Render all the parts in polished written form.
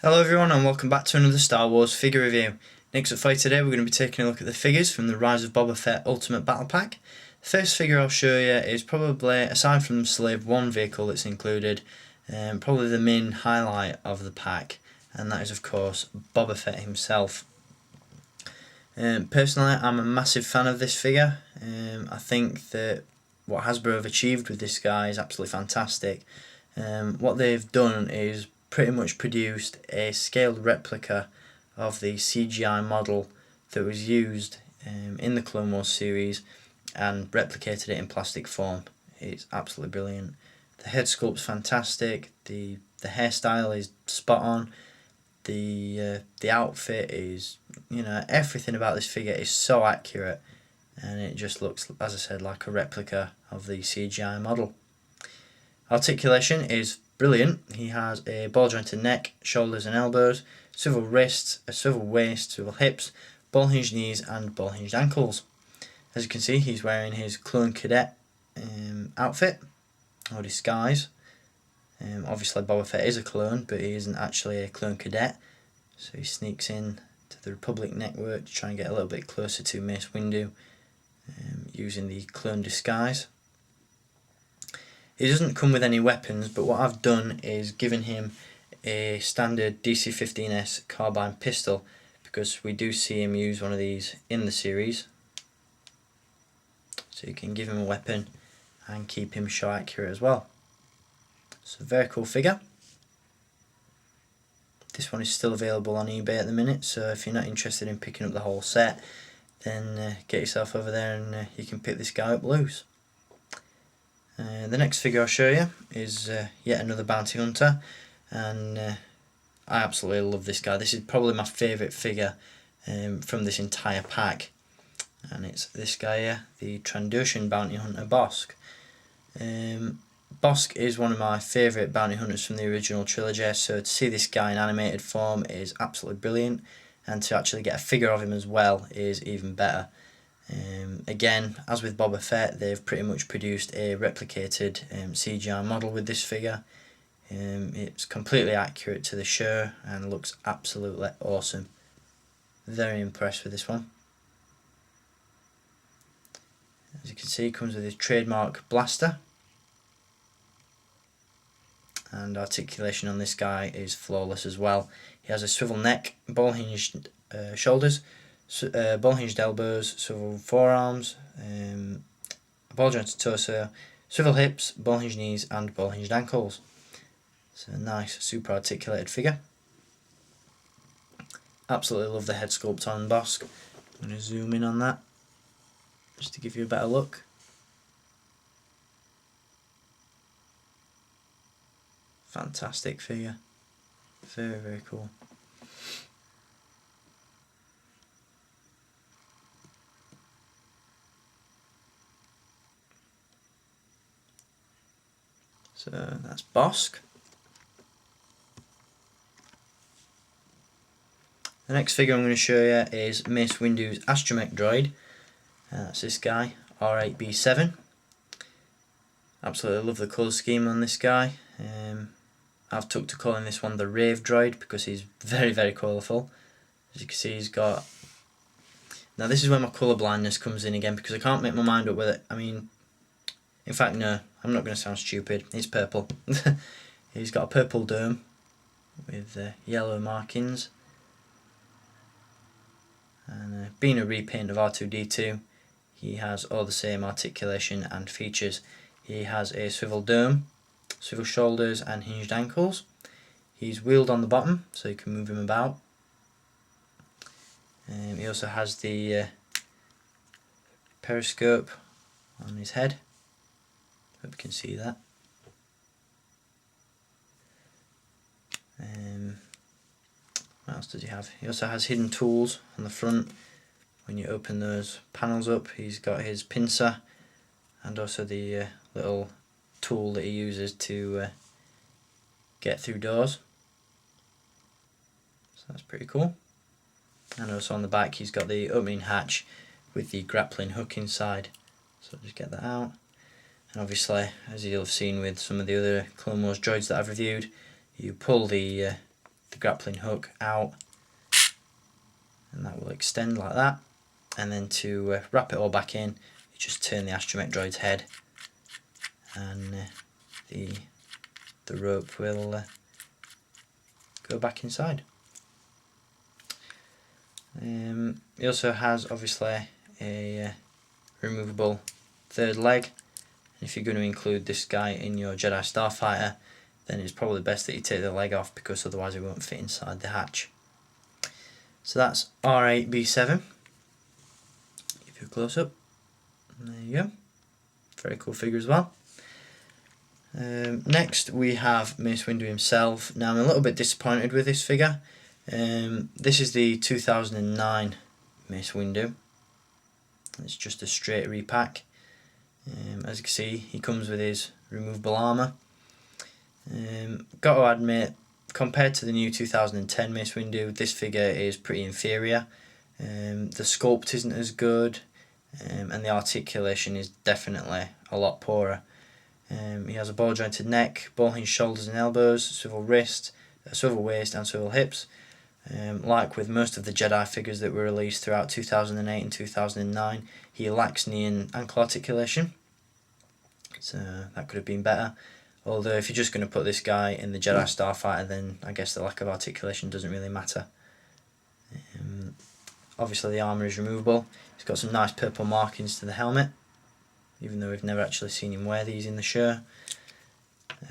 Hello everyone and welcome back to another Star Wars figure review. Next up for you today we're going to be taking a look at the figures from the Rise of Boba Fett Ultimate Battle Pack. The first figure I'll show you is probably, aside from the Slave 1 vehicle that's included, probably the main highlight of the pack, and that is of course Boba Fett himself. Personally, I'm a massive fan of this figure. I think that what Hasbro have achieved with this guy is absolutely fantastic. What they've done is pretty much produced a scaled replica of the CGI model that was used in the Clone Wars series and replicated it in plastic form. It's absolutely brilliant. The head sculpt's fantastic, the hairstyle is spot on, the outfit is, everything about this figure is so accurate, and it just looks, as I said, like a replica of the CGI model. Articulation is brilliant. He has a ball jointed neck, shoulders and elbows, swivel wrists, a swivel waist, swivel hips, ball hinged knees and ball hinged ankles. As you can see, he's wearing his clone cadet outfit or disguise. Obviously Boba Fett is a clone, but he isn't actually a clone cadet, so he sneaks in to the Republic network to try and get a little bit closer to Mace Windu using the clone disguise. He doesn't come with any weapons, but what I've done is given him a standard DC-15S carbine pistol, because we do see him use one of these in the series. So you can give him a weapon and keep him shot accurate as well. So very cool figure. This one is still available on eBay at the minute, so if you're not interested in picking up the whole set, then get yourself over there and you can pick this guy up loose. The next figure I'll show you is yet another bounty hunter, and I absolutely love this guy. This is probably my favourite figure from this entire pack, and it's this guy here, the Trandoshan bounty hunter Bossk. Bossk is one of my favourite bounty hunters from the original trilogy, so to see this guy in animated form is absolutely brilliant, and to actually get a figure of him as well is even better. Again, as with Boba Fett, they've pretty much produced a replicated CGI model with this figure. It's completely accurate to the show and looks absolutely awesome. Very impressed with this one. As you can see, it comes with his trademark blaster, and articulation on this guy is flawless as well. He has a swivel neck, ball hinged shoulders, ball hinged elbows, swivel forearms, ball jointed torso, swivel hips, ball hinged knees and ball hinged ankles. So a nice super articulated figure. Absolutely love the head sculpt on Bossk. I'm going to zoom in on that just to give you a better look. Fantastic figure. Very, very cool. So that's Bossk. The next figure I'm going to show you is Mace Windu's astromech droid. That's this guy, R8B7. Absolutely love the colour scheme on this guy. I've took to calling this one the Rave droid because he's very, very colourful. As you can see, he's got... Now this is where my colour blindness comes in again, because I can't make my mind up with it. I mean, in fact, no, I'm not going to sound stupid. It's purple. He's got a purple dome with yellow markings. And being a repaint of R2-D2, he has all the same articulation and features. He has a swivel dome, swivel shoulders and hinged ankles. He's wheeled on the bottom, so you can move him about. He also has the periscope on his head. Hope you can see that. What else does he have? He also has hidden tools on the front. When you open those panels up, he's got his pincer and also the little tool that he uses to get through doors. So that's pretty cool. And also on the back he's got the opening hatch with the grappling hook inside. So I'll just get that out. And obviously, as you'll have seen with some of the other Clone Wars droids that I've reviewed, you pull the the grappling hook out, and that will extend like that. And then to wrap it all back in, you just turn the astromech droid's head, and the rope will go back inside. It also has obviously a removable third leg. If you're going to include this guy in your Jedi Starfighter, then it's probably best that you take the leg off, because otherwise it won't fit inside the hatch. So that's R8B7. Give you a close up. There you go. Very cool figure as well. Next we have Mace Windu himself. Now I'm a little bit disappointed with this figure. This is the 2009 Mace Windu. It's just a straight repack. As you can see, he comes with his removable armour. Got to admit, compared to the new 2010 Mace Windu, this figure is pretty inferior. The sculpt isn't as good, and the articulation is definitely a lot poorer. He has a ball jointed neck, ball hinged shoulders and elbows, swivel wrist, swivel waist and swivel hips. Like with most of the Jedi figures that were released throughout 2008 and 2009, he lacks knee and ankle articulation, so that could have been better. Although if you're just going to put this guy in the Jedi Starfighter, then I guess the lack of articulation doesn't really matter. Obviously the armour is removable. He's got some nice purple markings to the helmet, even though we've never actually seen him wear these in the show.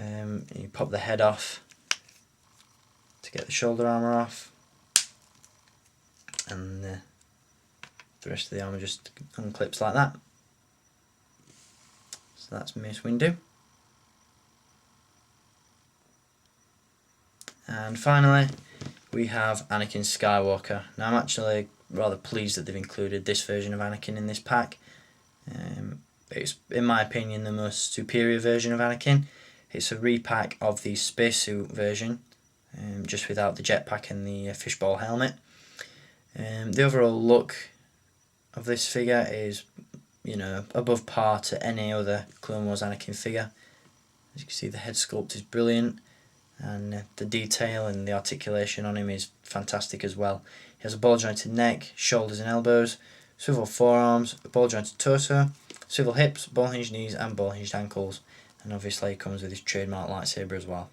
You pop the head off to get the shoulder armour off, and the rest of the armour just unclips like that. So that's Mace Windu. And finally we have Anakin Skywalker. Now I'm actually rather pleased that they've included this version of Anakin in this pack. It's, in my opinion, the most superior version of Anakin. It's a repack of the spacesuit version, just without the jetpack and the fishbowl helmet. The overall look of this figure is, you know, above par to any other Clone Wars Anakin figure. As you can see, the head sculpt is brilliant, and the detail and the articulation on him is fantastic as well. He has a ball jointed neck, shoulders and elbows, swivel forearms, a ball jointed torso, swivel hips, ball hinged knees and ball hinged ankles, and obviously he comes with his trademark lightsaber as well.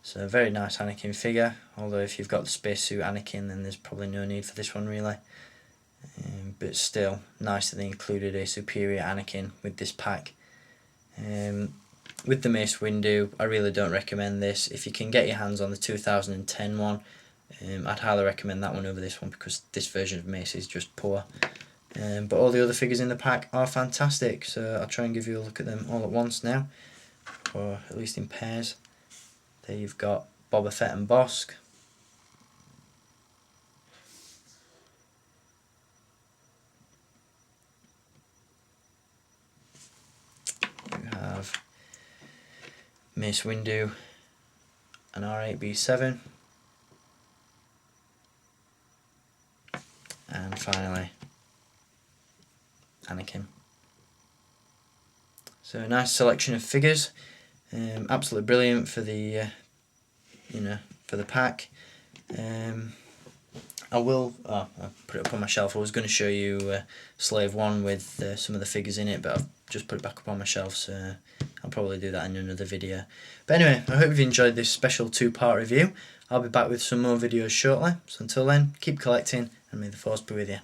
So a very nice Anakin figure, although if you've got the spacesuit Anakin, then there's probably no need for this one really. But still, nice that they included a superior Anakin with this pack. With the Mace Windu, I really don't recommend this. If you can get your hands on the 2010 one, I'd highly recommend that one over this one, because this version of Mace is just poor. But all the other figures in the pack are fantastic, so I'll try and give you a look at them all at once now, or at least in pairs. There you've got Boba Fett and Bossk. You have Mace Windu and R8B7. And finally, Anakin. So a nice selection of figures, absolutely brilliant for the, for the pack. I put it up on my shelf. I was going to show you Slave 1 with some of the figures in it, but I've just put it back up on my shelf, so I'll probably do that in another video. But anyway, I hope you've enjoyed this special 2-part review. I'll be back with some more videos shortly, so until then, keep collecting, and may the Force be with you.